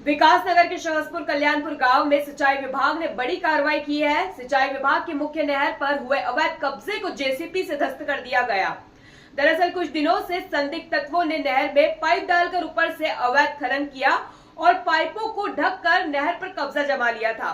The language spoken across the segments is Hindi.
विकास नगर के शहसपुर कल्याणपुर गांव में सिंचाई विभाग ने बड़ी कार्रवाई की है। सिंचाई विभाग की मुख्य नहर पर हुए अवैध कब्जे को जेसीबी से ध्वस्त कर दिया गया। दरअसल कुछ दिनों से संदिग्ध तत्वों ने नहर में पाइप डालकर ऊपर से अवैध खनन किया और पाइपों को ढककर नहर पर कब्जा जमा लिया था।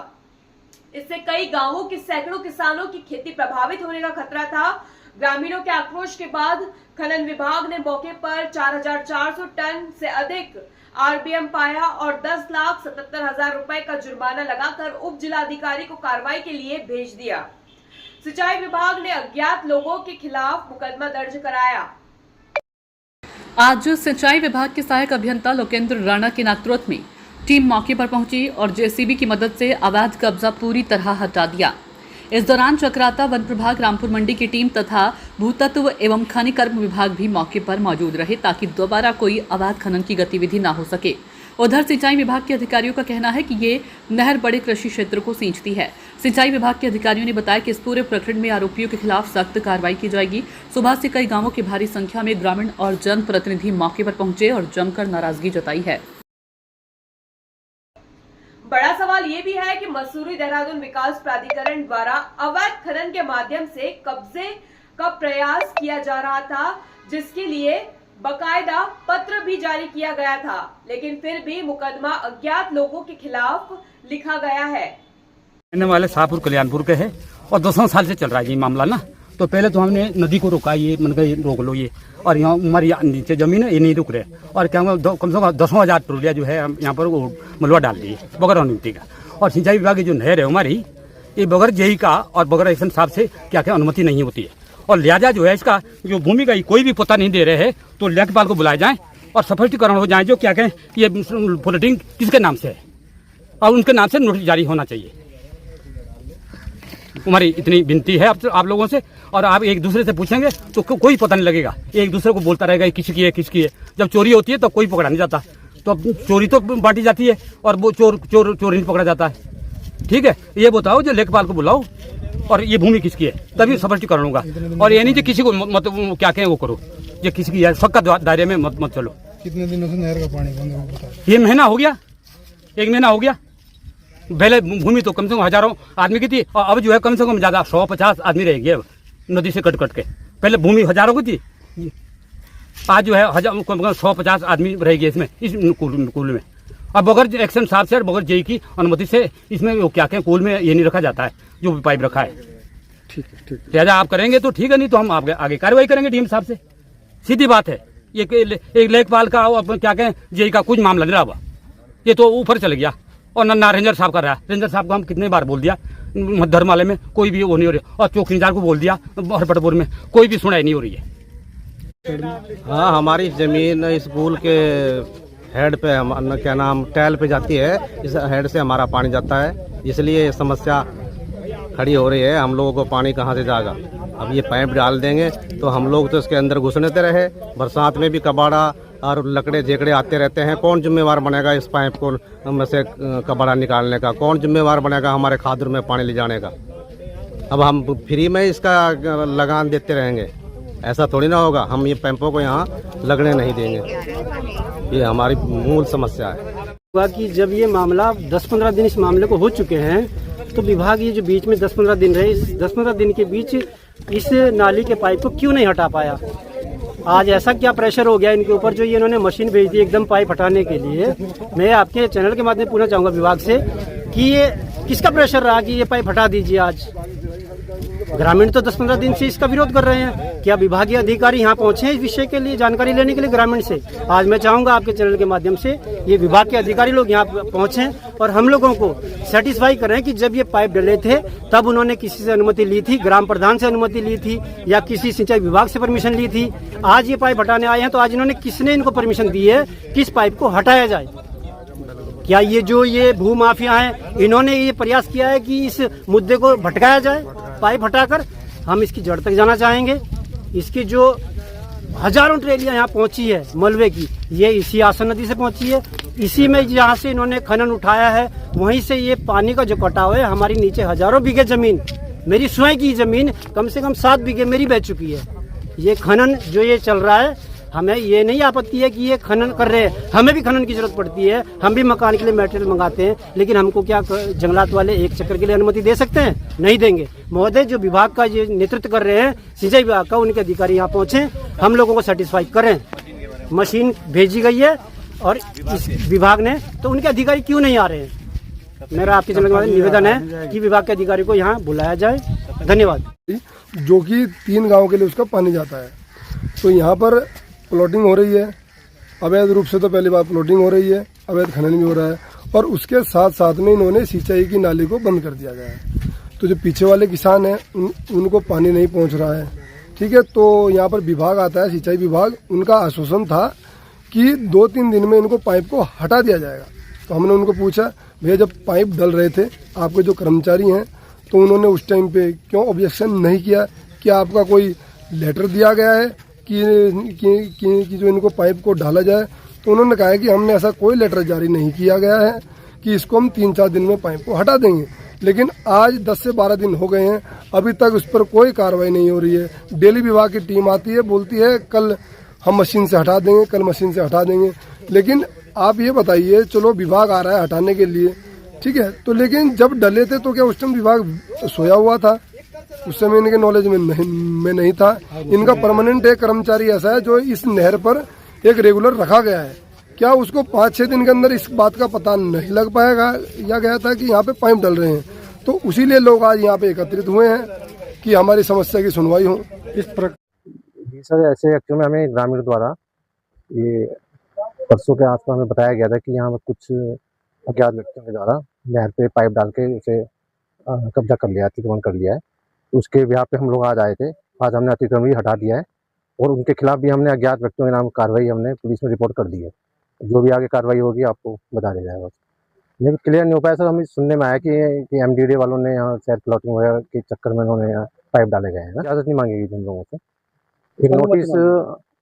इससे कई गांवों के सैकड़ों किसानों की खेती प्रभावित होने का खतरा था। ग्रामीणों के आक्रोश के बाद खनन विभाग ने मौके पर 4,400 टन से अधिक आरबीएम पाया और 10,77,000 रुपए का जुर्माना लगाकर उप जिलाधिकारी को कार्रवाई के लिए भेज दिया। सिंचाई विभाग ने अज्ञात लोगों के खिलाफ मुकदमा दर्ज कराया। आज सिंचाई विभाग के सहायक अभियंता लोकेंद्र राणा के नेतृत्व में टीम मौके पर पहुंची और जेसीबी की मदद से अवैध कब्जा पूरी तरह हटा दिया। इस दौरान चक्राता वन प्रभाग रामपुर मंडी की टीम तथा भूतत्व एवं खनिकर्म विभाग भी मौके पर मौजूद रहे ताकि दोबारा कोई अवैध खनन की गतिविधि न हो सके। उधर सिंचाई विभाग के अधिकारियों का कहना है कि ये नहर बड़े कृषि क्षेत्र को सींचती है। सिंचाई विभाग के अधिकारियों ने बताया कि इस पूरे प्रकरण में आरोपियों के खिलाफ सख्त कार्रवाई की जाएगी। सुबह से कई गांवों की भारी संख्या में ग्रामीण और जनप्रतिनिधि मौके पर पहुंचे और जमकर नाराजगी जताई है। बड़ा सवाल ये भी है कि मसूरी देहरादून विकास प्राधिकरण द्वारा अवैध खनन के माध्यम से कब्जे का प्रयास किया जा रहा था, जिसके लिए बकायदा पत्र भी जारी किया गया था, लेकिन फिर भी मुकदमा अज्ञात लोगों के खिलाफ लिखा गया है। रहने वाले शाहपुर कल्याणपुर के हैं और 200 साल से चल रहा है ये मामला ना। तो पहले तो हमने नदी को रोका, ये मन गए रोक लो ये, और यहाँ हमारी नीचे जमीन है ये नहीं रुक रहे और क्या कम से कम 10,000 ट्रोलिया जो है यहाँ पर वो मलबा डाल दिए बगैर अनुमति का। और सिंचाई विभाग की जो नहर है हमारी, ये बगैर जेई का और बगैर एक्शन साहब से क्या क्या अनुमति नहीं होती है। और लिहाजा जो है इसका जो भूमि का कोई भी पता नहीं दे रहे हैं तो लेखपाल को बुलाए जाए और स्पष्टीकरण हो जाए जो क्या कहें ये प्लॉटिंग किसके नाम से है और उनके नाम से नोटिस जारी होना चाहिए। हमारी इतनी विनती है आप लोगों से। और आप एक दूसरे से पूछेंगे तो कोई पता नहीं लगेगा, एक दूसरे को बोलता रहेगा किसकी है किसकी है। जब चोरी होती है तो कोई पकड़ा नहीं जाता, तो अब चोरी तो बांटी जाती है और वो चोर नहीं पकड़ा जाता है। ठीक है, ये बताओ जो लेखपाल को बुलाओ और ये भूमि किसकी है तभी स्पष्टीकरण होगा। और ये नहीं कि किसी को मत क्या कहें वो करो, ये किसी की है सबका दायरे में मत चलो। कितने दिनों से नहर का पानी बंद हो? ये महीना हो गया, 1 महीना हो गया। पहले भूमि तो कम से कम हजारों आदमी की थी और अब जो है कम से कम ज्यादा 150 आदमी रहेगी अब नदी से कट के। पहले भूमि हजारों की थी, आज जो है 150 आदमी रहेगी इसमें इस कुल में। अब बगैर एक्शन साहब से और बगैर जेई की अनुमति से इसमें वो क्या कहें कुल में ये नहीं रखा जाता है जो भी पाइप रखा है। ठीक है, लिहाजा आप करेंगे तो ठीक है, नहीं तो हम आगे कार्रवाई करेंगे टीम साहब से। सीधी बात है, ये एक लेखपाल का क्या कहें जेई का कुछ मामला नहीं रहा, ये तो ऊपर चल गया। और ना रेंजर साहब कर रहा है, रेंजर साहब को हम कितने बार बोल दिया धर्मालय में कोई भी वो नहीं हो रही, और चौकीदार को बोल दिया हरपटपुर में कोई भी सुनाई नहीं हो रही है। हाँ, हमारी जमीन स्कूल के हेड पे हम क्या नाम टैल पे जाती है, इस हेड से हमारा पानी जाता है, इसलिए समस्या खड़ी हो रही है। हम लोगों को पानी कहाँ से जाएगा? अब ये पाइप डाल देंगे तो हम लोग तो इसके अंदर घुसने रहे। बरसात में भी कबाड़ा और लकड़े झेकड़े आते रहते हैं। कौन जिम्मेवार बनेगा इस पाइप को में से कबाड़ा निकालने का? कौन जिम्मेवार बनेगा हमारे खादर में पानी ले जाने का? अब हम फ्री में इसका लगान देते रहेंगे, ऐसा थोड़ी ना होगा। हम ये पाइपों को यहाँ लगने नहीं देंगे, ये हमारी मूल समस्या है। कि जब ये मामला 10-15 दिन इस मामले को हो चुके हैं तो विभाग ये जो बीच में 10-15 दिन रहे, इस 10-15 दिन के बीच इस नाली के पाइप को क्यों नहीं हटा पाया? आज ऐसा क्या प्रेशर हो गया इनके ऊपर जो ये इन्होंने मशीन भेज दी एकदम पाइप हटाने के लिए? मैं आपके चैनल के माध्यम से पूछना चाहूंगा विभाग से कि ये किसका प्रेशर रहा कि ये पाइप हटा दीजिए आज? ग्रामीण तो 10-15 दिन से इसका विरोध कर रहे हैं। क्या विभागीय अधिकारी यहाँ पहुंचे हैं इस विषय के लिए जानकारी लेने के लिए ग्रामीण से? आज मैं चाहूंगा आपके चैनल के माध्यम से ये विभाग के अधिकारी लोग यहाँ पहुंचे और हम लोगों को सेटिस्फाई करें कि जब ये पाइप डले थे तब उन्होंने किसी से अनुमति ली थी, ग्राम प्रधान से अनुमति ली थी या किसी सिंचाई विभाग से परमिशन ली थी? आज ये पाइप हटाने आए हैं तो आज इन्होंने किसने इनको परमिशन दी है किस पाइप को हटाया जाए? क्या ये भू माफिया हैं, इन्होंने ये प्रयास किया है कि इस मुद्दे को भटकाया जाए पाइप हटाकर? हम इसकी जड़ तक जाना चाहेंगे। इसकी जो हजारों ट्रेलियां यहाँ पहुंची है मलबे की, ये इसी आसन नदी से पहुंची है। इसी में जहाँ से इन्होंने खनन उठाया है वहीं से ये पानी का जो कटाव है, हमारी नीचे हजारों बीघे जमीन, मेरी स्वयं की जमीन कम से कम 7 बीघे मेरी बह चुकी है। ये खनन जो ये चल रहा है हमें ये नहीं आपत्ति है कि ये खनन कर रहे हैं, हमें भी खनन की जरूरत पड़ती है, हम भी मकान के लिए मटेरियल मंगाते हैं, लेकिन हमको क्या जंगलात वाले एक चक्कर के लिए अनुमति दे सकते हैं? नहीं देंगे। महोदय जो विभाग का ये नेतृत्व कर रहे हैं, सिंचाई विभाग का, उनके अधिकारी यहाँ पहुंचे, हम लोगों को सेटिस्फाई करें। मशीन भेजी गई है और इस विभाग ने, तो उनके अधिकारी क्यों नहीं आ रहे हैं? मेरा आपके चैनल के माध्यम से निवेदन है कि विभाग के अधिकारी को यहाँ बुलाया जाए। धन्यवाद। जो कि 3 गांव के लिए उसका पानी जाता है। तो यहाँ पर प्लॉटिंग हो रही है अवैध रूप से, तो पहली बार प्लॉटिंग हो रही है, अवैध खनन भी हो रहा है, और उसके साथ साथ में इन्होंने सिंचाई की नाली को बंद कर दिया गया है। तो जो पीछे वाले किसान हैं उनको पानी नहीं पहुँच रहा है, ठीक है। तो यहाँ पर विभाग आता है, सिंचाई विभाग, उनका आश्वासन था कि 2-3 दिन में इनको पाइप को हटा दिया जाएगा। तो हमने उनको पूछा, भैया जब पाइप डल रहे थे आपके जो कर्मचारी हैं, तो उन्होंने उस टाइम पे क्यों ऑब्जेक्शन नहीं किया? क्या आपका कोई लेटर दिया गया है कि जो इनको पाइप को डाला जाए? तो उन्होंने कहा है कि हमने ऐसा कोई लेटर जारी नहीं किया गया है कि इसको हम 3-4 दिन में पाइप को हटा देंगे। लेकिन आज 10 से 12 दिन हो गए हैं, अभी तक उस पर कोई कार्रवाई नहीं हो रही है। डेली विभाग की टीम आती है, बोलती है कल हम मशीन से हटा देंगे, कल मशीन से हटा देंगे। लेकिन आप ये बताइए, चलो विभाग आ रहा है हटाने के लिए, ठीक है, तो लेकिन जब डले थे तो क्या उस टाइम विभाग सोया हुआ था? उस समय इनके नॉलेज में नहीं था। इनका परमानेंट एक कर्मचारी ऐसा है जो इस नहर पर एक रेगुलर रखा गया है। क्या उसको 5-6 दिन के अंदर इस बात का पता नहीं लग पाएगा या गया था कि यहाँ पे पाइप डल रहे हैं? तो उसी लिए लोग आज यहाँ पे एकत्रित हुए हैं कि हमारी समस्या की सुनवाई हो। इस प्रकार सर ऐसे एक्चुअल में हमें ग्रामीण द्वारा ये परसों के आसपास में बताया गया था कि यहाँ पर कुछ अज्ञात व्यक्तियों के द्वारा नहर पे पाइप डाल के उसे कब्जा कर लिया, अतिक्रमण कर लिया है। तो उसके ब्याह पे हम लोग आज आए थे। आज हमने अतिक्रमण भी हटा दिया है और उनके खिलाफ भी हमने अज्ञात व्यक्तियों के नाम कार्रवाई हमने पुलिस में रिपोर्ट कर दी है। जो भी आगे कार्रवाई होगी आपको बता दिया जाएगा। लेकिन क्लियर नहीं हो पाया सर, हमें सुनने में आया कि MDDA वालों ने यहाँ शायद प्लॉटिंग वगैरह के चक्कर में उन्होंने यहाँ पाइप डाले गए हैं। इजाज़त नहीं मांगी गई उन लोगों से। एक नोटिस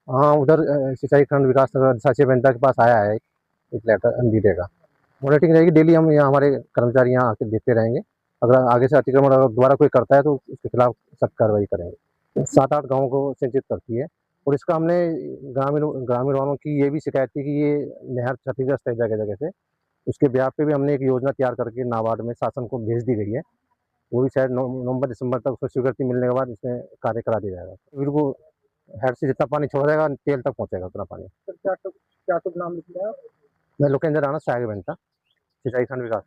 हाँ उधर सिंचाई खंड विकास नगर अधिशासी अभियंता के पास आया है एक लेटर MDDA का। मॉनिटरिंग रहेगी डेली, हम यहाँ हमारे कर्मचारी यहाँ आके देखते रहेंगे। अगर आगे से अतिक्रमण अगर दोबारा कोई करता है तो उसके खिलाफ सख्त कार्रवाई करेंगे। 7-8 गाँवों को सिंचित करती है और इसका हमने ग्रामीण वालों की ये भी शिकायत थी कि ये नहर क्षतिग्रस्त है जगह जगह से। उसके ब्याह पे भी हमने एक योजना तैयार करके नाबार्ड में शासन को भेज दी गई है। वो भी शायद नवंबर-दिसंबर तक उसको स्वीकृति मिलने के बाद इसमें कार्य करा दिया जाएगा। बिल्कुल हेड से जितना पानी छोड़ा जाएगा तेल तक पहुँचेगा उतना पानी। क्या नाम लिख रहा है? मैं लोकेंद्र राणा, सहायक अभियंता, सिंचाई खंड विकास।